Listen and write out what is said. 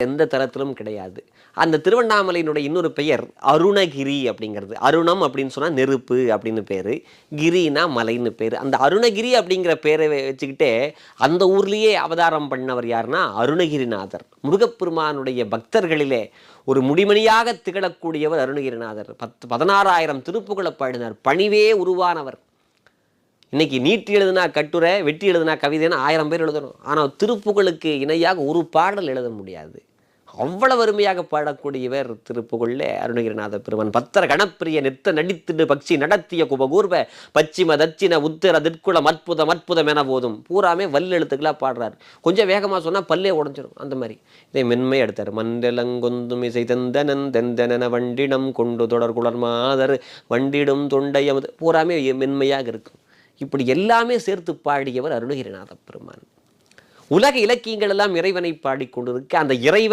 எந்த தலத்திலும் கிடையாது. அந்த திருவண்ணாமலையினுடைய இன்னொரு பெயர் அருணகிரி அப்படிங்கிறது. அருணம் அப்படின்னு சொன்னா நெருப்பு அப்படின்னு பேரு. கிரினா மலைன்னு பேரு. அந்த அருணகிரி அப்படிங்கிற பேரை வச்சுக்கிட்டே அந்த ஊர்லயே அவதாரம் பண்ணவர் யாருன்னா அருணகிரிநாதர். முருகப்பெருமானுடைய பக்தர்களிலே ஒரு முடிமணியாக திகழக்கூடியவர் அருணகிரிநாதர். 16,000 திருப்புகழை பாடினார். பணிவே உருவானவர். இன்னைக்கு நீட்டி எழுதுனா கட்டுரை, வெட்டி எழுதுனா கவிதைன்னு 1000 பேர் எழுதணும். ஆனால் திருப்புகழுக்கு இணையாக ஒரு பாடல் எழுத முடியாது. அவ்வளவு அருமையாக பாடக்கூடியவர் திருப்புகழில் அருணகிரிநாத பெருமான். பத்தர கணப்பிரிய நித்த நடித்திடு பக்ஷி நடத்திய குபகூர்வ பச்சிம தட்சிண உத்திர திற்குளம் அற்புதம் அற்புதம் என போதும் பூராமே வல் எழுத்துக்களாக பாடுறாரு. கொஞ்சம் வேகமாக சொன்னால் பல்லே உடஞ்சிடும். அந்த மாதிரி இதை மென்மை எடுத்தார். மண்டலங்கொந்தும் இசை தந்தனன் தெந்தன வண்டிடம் கொண்டு தொடர் குளர் மாதர் வண்டிடும் தொண்டையமது பூராமே மென்மையாக இருக்கும். இப்படி எல்லாமே சேர்த்து பாடியவர் அருணகிரிநாத பெருமான். உலக இலக்கியங்கள் எல்லாம் இறைவனை பாடிக்கொண்டிருக்க அந்த இறைவன்